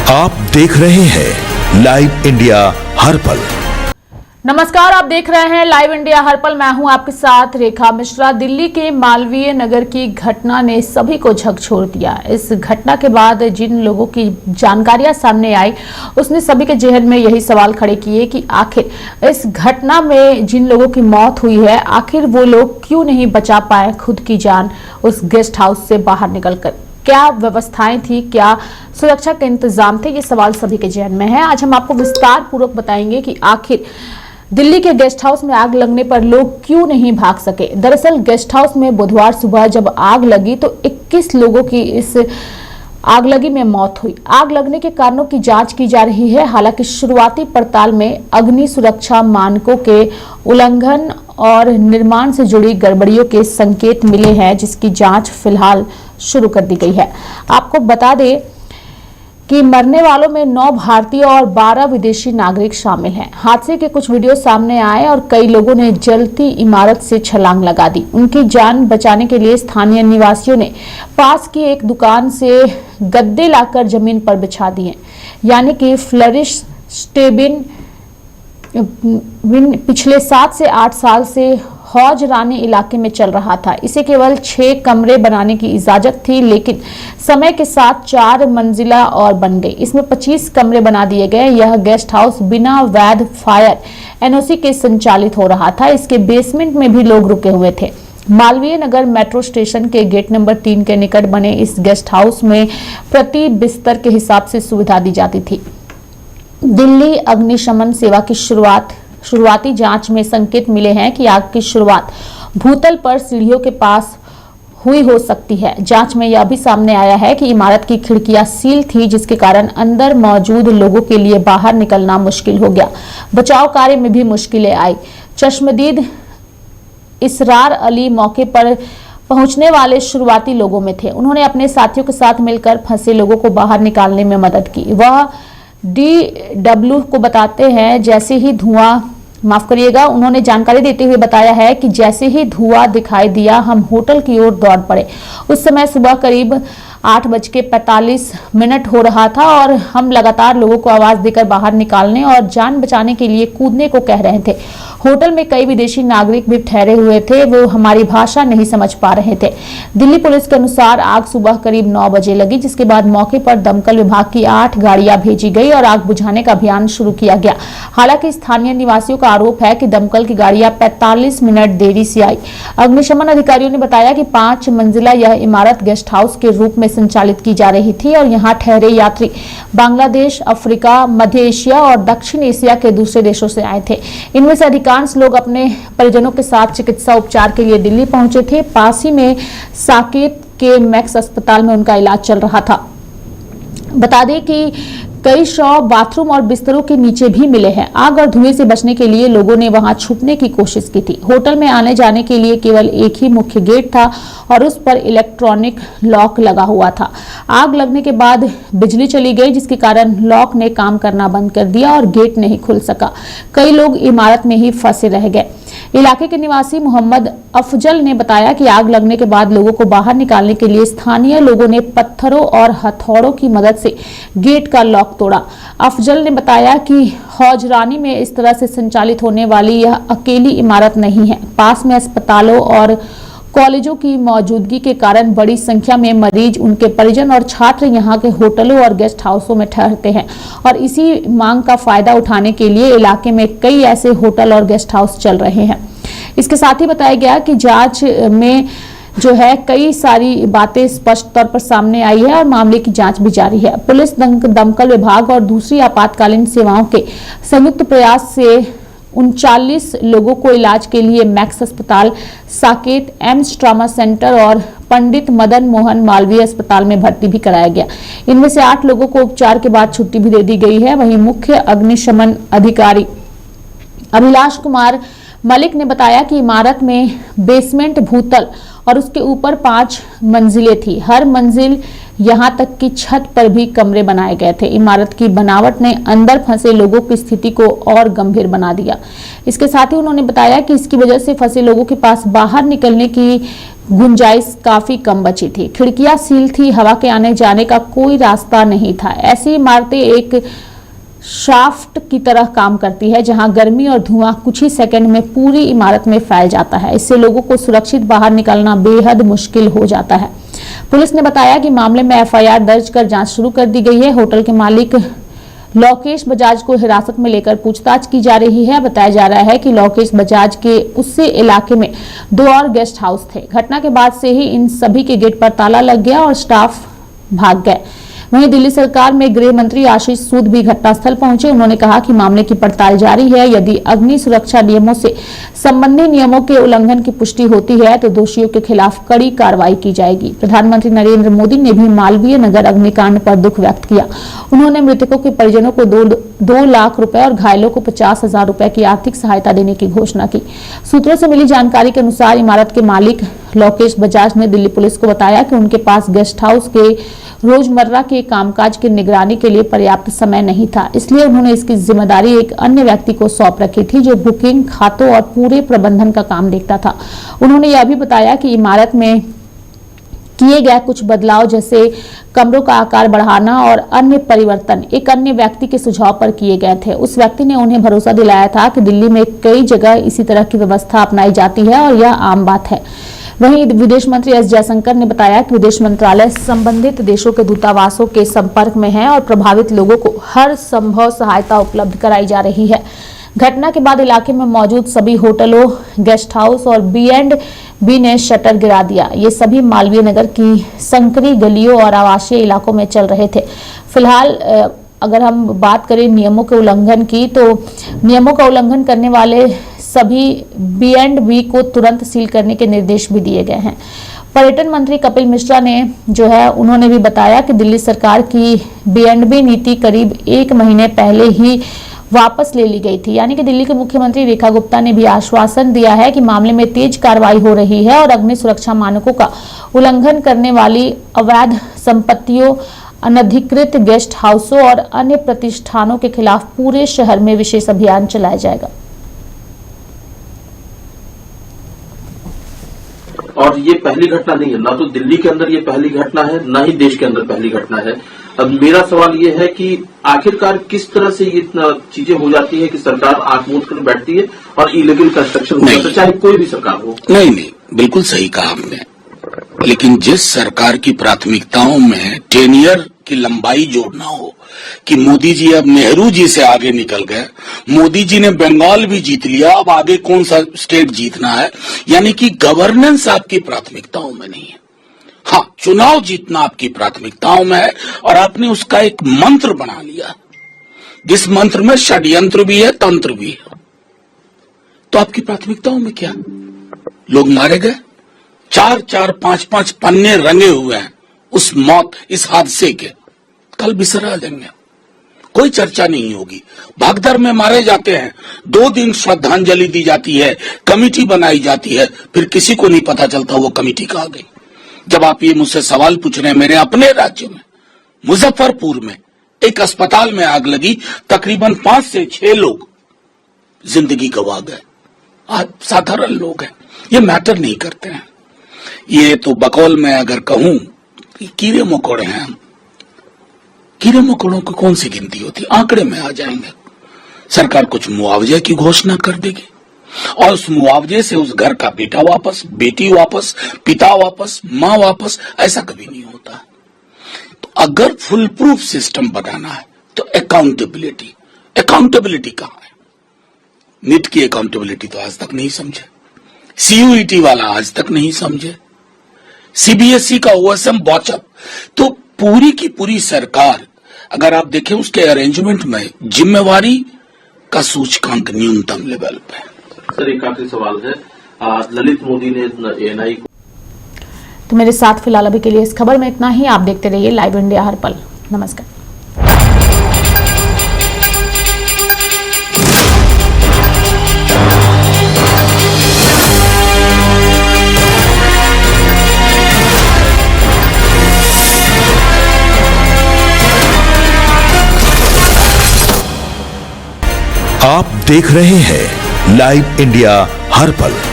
आप देख रहे हैं लाइव इंडिया हर पल। नमस्कार, आप देख रहे हैं लाइव इंडिया हर पल। मैं हूं आपके साथ रेखा मिश्रा। दिल्ली के मालवीय नगर की घटना ने सभी को झकझोर दिया। इस घटना के बाद जिन लोगों की जानकारियां सामने आई, उसने सभी के जहन में यही सवाल खड़े किए कि आखिर इस घटना में जिन लोगों की मौत हुई है, आखिर वो लोग क्यों नहीं बचा पाए खुद की जान उस गेस्ट हाउस से बाहर निकलकर। क्या व्यवस्थाएं थी, क्या सुरक्षा के इंतजाम थे, ये सवाल सभी के जहन में है। आज हम आपको विस्तार पूर्वक बताएंगे कि आखिर दिल्ली के गेस्ट हाउस में आग लगने पर लोग क्यों नहीं भाग सके। दरअसल गेस्ट हाउस में बुधवार सुबह जब आग लगी तो 21 लोगों की इस आगलगी में मौत हुई। आग लगने के कारणों की जांच की जा रही है। हालांकि शुरुआती पड़ताल में अग्नि सुरक्षा मानकों के उल्लंघन और निर्माण से जुड़ी गड़बड़ियों के संकेत मिले हैं, जिसकी जांच फिलहाल शुरू कर दी गई है। आपको बता दें कि मरने वालों में 9 भारतीय और 12 विदेशी नागरिक शामिल हैं। हादसे के कुछ वीडियो सामने आए और कई लोगों ने जलती इमारत से छलांग लगा दी। उनकी जान बचाने के लिए स्थानीय निवासियों ने पास की एक दुकान से गद्दे लाकर जमीन पर बिछा दिए, यानी कि फ्लरिश स्टेबिन पिछले 7 से 8 साल से हौज रानी इलाके में चल रहा था। इसे केवल 6 कमरे बनाने की इजाजत थी, लेकिन समय के साथ 4 मंजिला और बन गई। इसमें 25 कमरे बना दिए गए। यह गेस्ट हाउस बिना वैध फायर एनओसी के संचालित हो रहा था। इसके बेसमेंट में भी लोग रुके हुए थे। मालवीय नगर मेट्रो स्टेशन के गेट नंबर 3 के निकट बने इस गेस्ट हाउस में प्रति बिस्तर के हिसाब से सुविधा दी जाती थी। दिल्ली अग्निशमन सेवा की शुरुआती जांच में संकेत मिले हैं कि आग की शुरुआत भूतल पर सीढ़ियों के पास हुई हो सकती है। जांच में यह भी सामने आया है कि इमारत की खिड़कियां सील थी, जिसके कारण अंदर मौजूद लोगों के लिए बाहर निकलना मुश्किल हो गया। बचाव कार्य में भी मुश्किलें आई। चश्मदीद इसरार अली मौके पर पहुंचने वाले शुरुआती लोगों में थे। उन्होंने अपने साथियों के साथ मिलकर फंसे लोगों को बाहर निकालने में मदद की। वह DW को बताते हैं उन्होंने जानकारी देते हुए बताया है कि जैसे ही धुआं दिखाई दिया, हम होटल की ओर दौड़ पड़े। उस समय सुबह करीब 8:45 हो रहा था और हम लगातार लोगों को आवाज देकर बाहर निकालने और जान बचाने के लिए कूदने को कह रहे थे। होटल में कई विदेशी नागरिक भी ठहरे हुए थे, वो हमारी भाषा नहीं समझ पा रहे थे। दिल्ली पुलिस के अनुसार आग सुबह करीब 9 बजे लगी, जिसके बाद मौके पर दमकल विभाग की 8 गाड़ियां भेजी गई और आग बुझाने का अभियान शुरू किया गया। हालांकि स्थानीय निवासियों का आरोप है कि दमकल की गाड़ियां 45 मिनट देरी से आई। अग्निशमन अधिकारियों ने बताया कि 5 मंजिला यह इमारत गेस्ट हाउस के रूप में संचालित की जा रही थी और यहाँ ठहरे यात्री बांग्लादेश, अफ्रीका, मध्य एशिया और दक्षिण एशिया के दूसरे देशों से आए थे। इनमें से अधिकांश लोग अपने परिजनों के साथ चिकित्सा उपचार के लिए दिल्ली पहुंचे थे। पास ही में साकेत के मैक्स अस्पताल में उनका इलाज चल रहा था। बता दें कि कई शव बाथरूम और बिस्तरों के नीचे भी मिले हैं। आग और धुएं से बचने के लिए लोगों ने वहां छुपने की कोशिश की थी। होटल में आने जाने के लिए केवल एक ही मुख्य गेट था और उस पर इलेक्ट्रॉनिक लॉक लगा हुआ था। आग लगने के बाद बिजली चली गई, जिसके कारण लॉक ने काम करना बंद कर दिया और गेट नहीं खुल सका। कई लोग इमारत में ही फंसे रह गए। इलाके के निवासी मोहम्मद अफजल ने बताया कि आग लगने के बाद लोगों को बाहर निकालने के लिए स्थानीय लोगों ने पत्थरों और हथौड़ों की मदद से गेट का लॉक तोड़ा। अफजल ने बताया कि हौजरानी में इस तरह से संचालित होने वाली यह अकेली इमारत नहीं है। पास में अस्पतालों और कॉलेजों की मौजूदगी के कारण बड़ी संख्या में मरीज, उनके परिजन और छात्र यहाँ के होटलों और गेस्ट हाउसों में ठहरते हैं और इसी मांग का फायदा उठाने के लिए इलाके में कई ऐसे होटल और गेस्ट हाउस चल रहे हैं। इसके साथ ही बताया गया कि जांच में जो है कई सारी बातें स्पष्ट तौर पर सामने आई है और मामले की जांच भी जारी है। पुलिस, दमकल विभाग और दूसरी आपातकालीन सेवाओं के संयुक्त प्रयास से 39 लोगों को इलाज के लिए मैक्स अस्पताल, साकेत, एम्स ट्रॉमा सेंटर और पंडित मदन मोहन मालवीय अस्पताल में भर्ती भी कराया गया। इनमें से 8 लोगों को उपचार के बाद छुट्टी भी दे दी गई है। वहीं मुख्य अग्निशमन अधिकारी अभिलाष कुमार मलिक ने बताया कि इमारत में बेसमेंट, भूतल और उसके ऊपर 5 मंजिलें थी। हर मंजिल यहां तक कि छत पर भी कमरे बनाए गए थे। इमारत की बनावट ने अंदर फंसे लोगों की स्थिति को और गंभीर बना दिया। इसके साथ ही उन्होंने बताया कि इसकी वजह से फंसे लोगों के पास बाहर निकलने की गुंजाइश काफी कम बची थी। खिड़कियां सील थी, हवा के आने जाने का कोई रास्ता नहीं था। ऐसी इमारतें एक शाफ्ट की तरह काम करती है, जहां गर्मी और धुआं कुछ ही सेकंड में पूरी इमारत में फैल जाता है। इससे लोगों को सुरक्षित बाहर निकलना बेहद मुश्किल हो जाता है। पुलिस ने बताया कि मामले में एफआईआर दर्ज कर जांच शुरू कर दी गई है। होटल के मालिक लोकेश बजाज को हिरासत में लेकर पूछताछ की जा रही है। बताया जा रहा है कि लोकेश बजाज के उससे इलाके में 2 और गेस्ट हाउस थे। घटना के बाद से ही इन सभी के गेट पर ताला लग गया और स्टाफ भाग गए। वहीं दिल्ली सरकार में गृह मंत्री आशीष सूद भी घटनास्थल पहुंचे। उन्होंने कहा कि मामले की पड़ताल जारी है। यदि अग्नि सुरक्षा नियमों से संबंधित नियमों के उल्लंघन की पुष्टि होती है तो दोषियों के खिलाफ कड़ी कार्रवाई की जाएगी। प्रधानमंत्री नरेंद्र मोदी ने भी मालवीय नगर अग्निकांड पर दुख व्यक्त किया। उन्होंने मृतकों के परिजनों को 2 लाख रुपए और घायलों को 50,000 रुपए की आर्थिक सहायता देने की घोषणा की। सूत्रों से मिली जानकारी के अनुसार इमारत के मालिक लोकेश बजाज ने दिल्ली पुलिस को बताया कि उनके पास गेस्ट हाउस के रोजमर्रा के कामकाज की निगरानी के लिए पर्याप्त समय नहीं था, इसलिए उन्होंने इसकी जिम्मेदारी एक अन्य व्यक्ति को सौंप रखी थी, जो बुकिंग, खातों और पूरे प्रबंधन का काम देखता था। उन्होंने यह भी बताया कि इमारत में किए गए कुछ बदलाव, जैसे कमरों का आकार बढ़ाना और अन्य परिवर्तन, एक अन्य व्यक्ति के सुझाव पर किए गए थे। उस व्यक्ति ने उन्हें भरोसा दिलाया था कि दिल्ली में कई जगह इसी तरह की व्यवस्था अपनाई जाती है और यह आम बात है। वहीं विदेश मंत्री एस जयशंकर ने बताया कि विदेश मंत्रालय संबंधित देशों के दूतावासों के संपर्क में है और प्रभावित लोगों को हर संभव सहायता उपलब्ध कराई जा रही है। घटना के बाद इलाके में मौजूद सभी होटलों, गेस्ट हाउस और B&B ने शटर गिरा दिया। ये सभी मालवीय नगर की संकरी गलियों और आवासीय इलाकों में चल रहे थे। फिलहाल अगर हम बात करें नियमों के उल्लंघन की, तो नियमों का उल्लंघन करने वाले सभी B&B को तुरंत सील करने के निर्देश भी दिए गए हैं। पर्यटन मंत्री कपिल मिश्रा ने उन्होंने भी बताया कि दिल्ली सरकार की B&B नीति करीब 1 महीने पहले ही वापस ले ली गई थी। यानी कि दिल्ली के मुख्यमंत्री रेखा गुप्ता ने भी आश्वासन दिया है कि मामले में तेज कार्रवाई हो रही है और अग्नि सुरक्षा मानकों का उल्लंघन करने वाली अवैध संपत्तियों, अनधिकृत गेस्ट हाउसों और अन्य प्रतिष्ठानों के खिलाफ पूरे शहर में विशेष अभियान चलाया जाएगा। और ये पहली घटना नहीं है, ना तो दिल्ली के अंदर ये पहली घटना है, ना ही देश के अंदर पहली घटना है। अब मेरा सवाल ये है कि आखिरकार किस तरह से ये चीजें हो जाती है कि सरकार आंख मूंद कर बैठती है और इलीगल कंस्ट्रक्शन हो जाता है, चाहे कोई भी सरकार हो। नहीं, बिल्कुल सही कहा आपने। लेकिन जिस सरकार की प्राथमिकताओं में टेनियर की लंबाई जोड़ना हो, कि मोदी जी अब नेहरू जी से आगे निकल गए, मोदी जी ने बंगाल भी जीत लिया, अब आगे कौन सा स्टेट जीतना है, यानी कि गवर्नेंस आपकी प्राथमिकताओं में नहीं है। हाँ, चुनाव जीतना आपकी प्राथमिकताओं में है और आपने उसका एक मंत्र बना लिया, जिस मंत्र में षड्यंत्र भी है, तंत्र भी है। तो आपकी प्राथमिकताओं में क्या? लोग मारे गए, 4-4, 5-5 पन्ने रंगे हुए हैं उस मौत, इस हादसे के। कल बिसरा देंगे, कोई चर्चा नहीं होगी। भागदर में मारे जाते हैं, 2 दिन श्रद्धांजलि दी जाती है, कमेटी बनाई जाती है, फिर किसी को नहीं पता चलता वो कमेटी कहाँ गई। जब आप ये मुझसे सवाल पूछ रहे हैं, मेरे अपने राज्य में मुजफ्फरपुर में एक अस्पताल में आग लगी, तकरीबन 5 से 6 लोग जिंदगी गंवा गए। आज साधारण लोग हैं, ये मैटर नहीं करते हैं। ये तो बकौल में अगर कहूं कीड़े मकोड़े हैं हम, कीड़े मकोड़ों की कौन सी गिनती होती, आंकड़े में आ जाएंगे। सरकार कुछ मुआवजे की घोषणा कर देगी और उस मुआवजे से उस घर का बेटा वापस, बेटी वापस, पिता वापस, मां वापस, ऐसा कभी नहीं होता। तो अगर फुल प्रूफ सिस्टम बनाना है तो अकाउंटेबिलिटी कहां है? नीट की अकाउंटेबिलिटी तो आज तक नहीं समझे, CUET वाला आज तक नहीं समझे, CBSE का OSM बॉचअप। तो पूरी की पूरी सरकार अगर आप देखें उसके अरेंजमेंट में जिम्मेवारी का सूचकांक न्यूनतम लेवल पे। सर, एक आखिरी सवाल है, ललित मोदी ने ANI को। तो मेरे साथ फिलहाल अभी के लिए इस खबर में इतना ही। आप देखते रहिए लाइव इंडिया हर पल। नमस्कार। देख रहे हैं लाइव इंडिया हर पल।